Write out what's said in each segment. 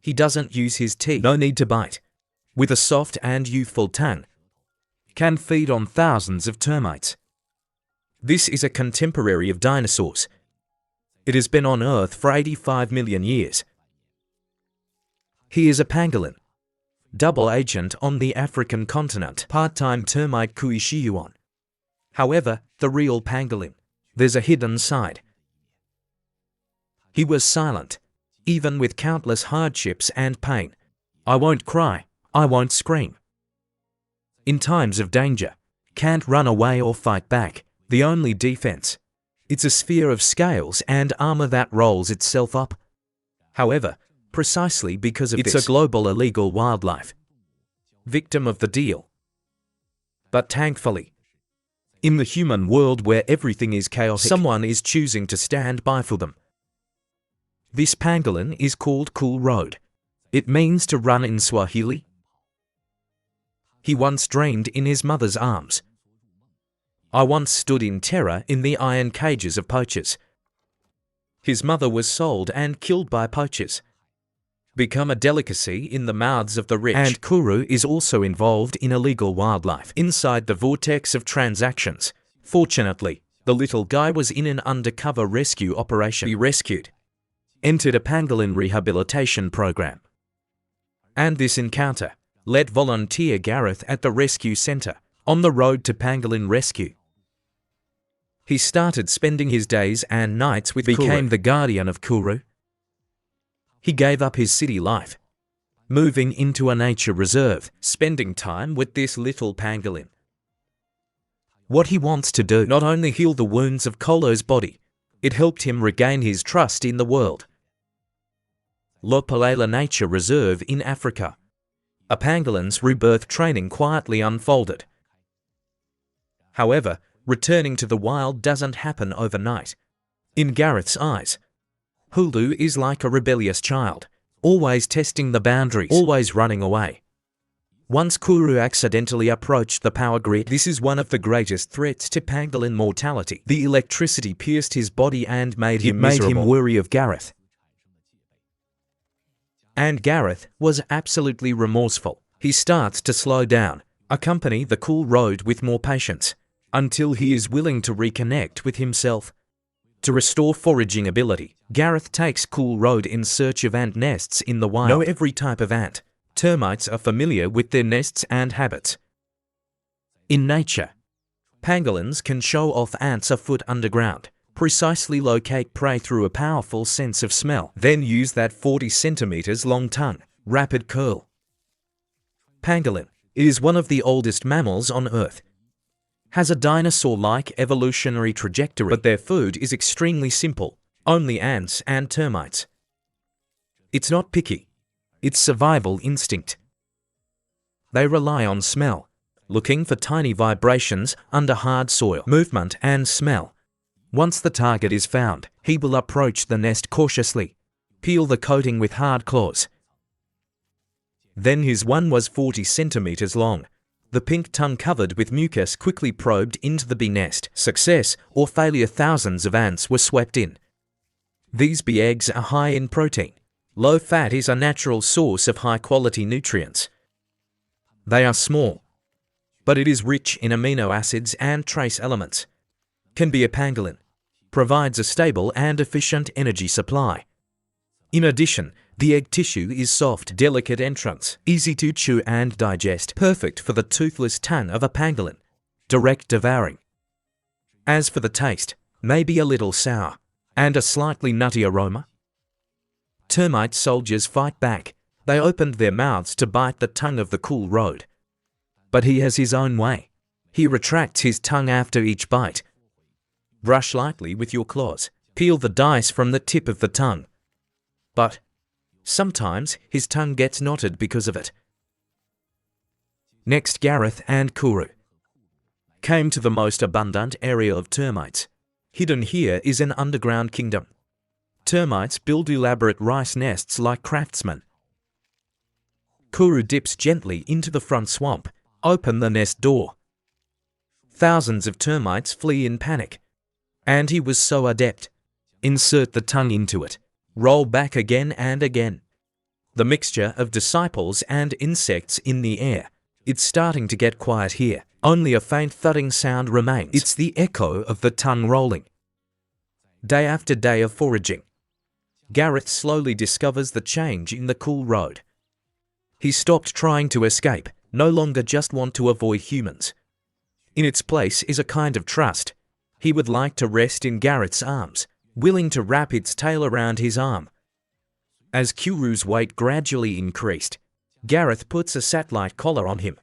He doesn't use his teeth. No need to bite. With a soft and youthful tongue, can feed on thousands of termites. This is a contemporary of dinosaurs. It has been on Earth for 85 million years. He is a pangolin, double agent on the African continent, part-time termite Kuishiyuan. However, the real pangolin, there's a hidden side. He was silent, even with countless hardships and pain. I won't cry, I won't scream. In times of danger, can't run away or fight back. The only defense, it's a sphere of scales and armor that rolls itself up. However, precisely because of it's a global illegal wildlife. Victim of the deal. But thankfully, in the human world where everything is chaotic, someone is choosing to stand by for them. This pangolin is called Cool Road. It means to run in Swahili. He once dreamed in his mother's arms. I once stood in terror in the iron cages of poachers. His mother was sold and killed by poachers. Become a delicacy in the mouths of the rich. And Kuru is also involved in illegal wildlife. Inside the vortex of transactions, fortunately, the little guy was in an undercover rescue operation. He rescued, entered a pangolin rehabilitation program. And this encounter led volunteer Gareth at the rescue center on the road to pangolin rescue. He started spending his days and nights with Kuru. Became the guardian of Kuru. He gave up his city life, moving into a nature reserve, spending time with this little pangolin. What he wants to do not only heal the wounds of Kolo's body, it helped him regain his trust in the world. Lopalela Nature Reserve in Africa. A pangolin's rebirth training quietly unfolded. However, returning to the wild doesn't happen overnight. In Gareth's eyes, Hulu is like a rebellious child, always testing the boundaries, always running away. Once Kuru accidentally approached the power grid, this is one of the greatest threats to pangolin mortality. The electricity pierced his body and made him wary of Gareth. And Gareth was absolutely remorseful. He starts to slow down, accompany the Cool Road with more patience, until he is willing to reconnect with himself. To restore foraging ability, Gareth takes Cool Road in search of ant nests in the wild. Know every type of ant. Termites are familiar with their nests and habits. In nature, pangolins can show off ants a foot underground, precisely locate prey through a powerful sense of smell, then use that 40 centimeters long tongue, rapid curl. Pangolin is one of the oldest mammals on Earth. Has a dinosaur-like evolutionary trajectory, but their food is extremely simple, only ants and termites. It's not picky, it's survival instinct. They rely on smell, looking for tiny vibrations under hard soil, movement and smell. Once the target is found, he will approach the nest cautiously, peel the coating with hard claws. Then his one was 40 centimeters long. The pink tongue covered with mucus quickly probed into the bee nest. Success or failure, thousands of ants were swept in. These bee eggs are high in protein. Low fat is a natural source of high-quality nutrients. They are small, but it is rich in amino acids and trace elements. Can be a pangolin. Provides a stable and efficient energy supply. In addition, the egg tissue is soft, delicate entrance, easy to chew and digest, perfect for the toothless tongue of a pangolin. Direct devouring. As for the taste, maybe a little sour, and a slightly nutty aroma. Termite soldiers fight back. They opened their mouths to bite the tongue of the Cool Road. But he has his own way. He retracts his tongue after each bite. Brush lightly with your claws. Peel the dice from the tip of the tongue. But sometimes his tongue gets knotted because of it. Next, Gareth and Kuru came to the most abundant area of termites. Hidden here is an underground kingdom. Termites build elaborate rice nests like craftsmen. Kuru dips gently into the front swamp, open the nest door. Thousands of termites flee in panic. And he was so adept. Insert the tongue into it. Roll back again and again. The mixture of disciples and insects in the air. It's starting to get quiet here. Only a faint thudding sound remains. It's the echo of the tongue rolling. Day after day of foraging, Gareth slowly discovers the change in the cool road. He stopped trying to escape, no longer just want to avoid humans. In its place is a kind of trust. He would like to rest in Gareth's arms, willing to wrap its tail around his arm. As Kuru's weight gradually increased, Gareth puts a satellite collar on him.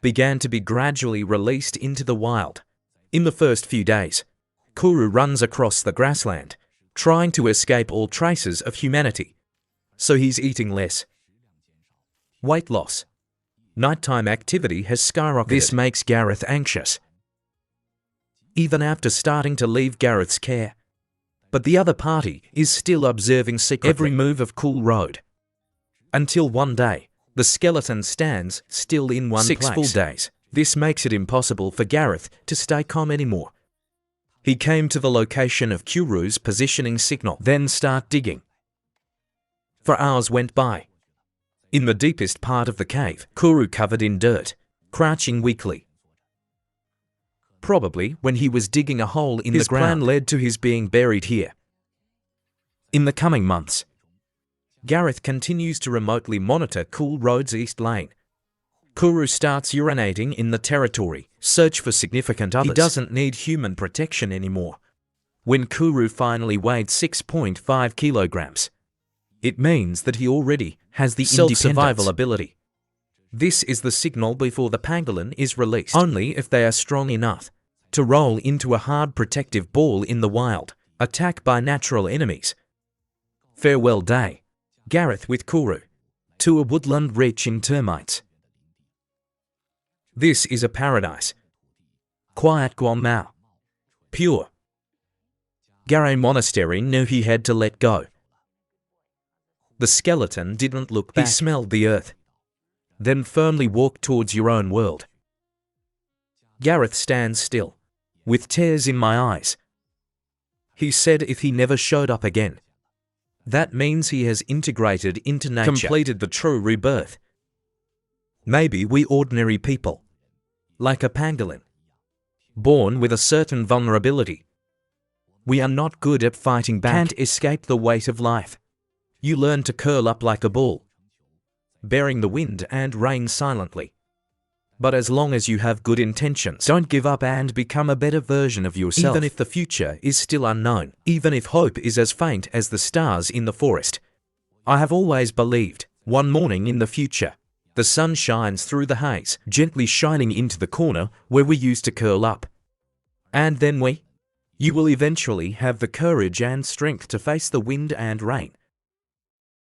Began to be gradually released into the wild. In the first few days, Kuru runs across the grassland, trying to escape all traces of humanity. So he's eating less. Weight loss. Nighttime activity has skyrocketed. This makes Gareth anxious, even after starting to leave Gareth's care. But the other party is still observing secretly every move of Cool Road. Until one day, the skeleton stands still in one place. 6 full days. This makes it impossible for Gareth to stay calm anymore. He came to the location of Kuru's positioning signal, then start digging. For hours went by. In the deepest part of the cave, Kuru covered in dirt, crouching weakly. Probably when he was digging a hole in the ground. His plan led to his being buried here. In the coming months, Gareth continues to remotely monitor Cool Road's east lane. Kuru starts urinating in the territory, search for significant others. He doesn't need human protection anymore. When Kuru finally weighed 6.5 kilograms, it means that he already has the self-survival ability. This is the signal before the pangolin is released. Only if they are strong enough to roll into a hard protective ball in the wild, attack by natural enemies. Farewell day. Gareth with Kuru. To a woodland rich in termites. This is a paradise. Quiet Guamao. Pure. Gareth Monastery knew he had to let go. The skeleton didn't look back. He smelled the earth, then firmly walked towards your own world. Gareth stands still, with tears in my eyes. He said if he never showed up again, that means he has integrated into nature, completed the true rebirth. Maybe we ordinary people, like a pangolin, born with a certain vulnerability. We are not good at fighting back, can't escape the weight of life. You learn to curl up like a ball, bearing the wind and rain silently. But as long as you have good intentions, don't give up and become a better version of yourself. Even if the future is still unknown, even if hope is as faint as the stars in the forest. I have always believed, one morning in the future, the sun shines through the haze, gently shining into the corner where we used to curl up. And then you will eventually have the courage and strength to face the wind and rain.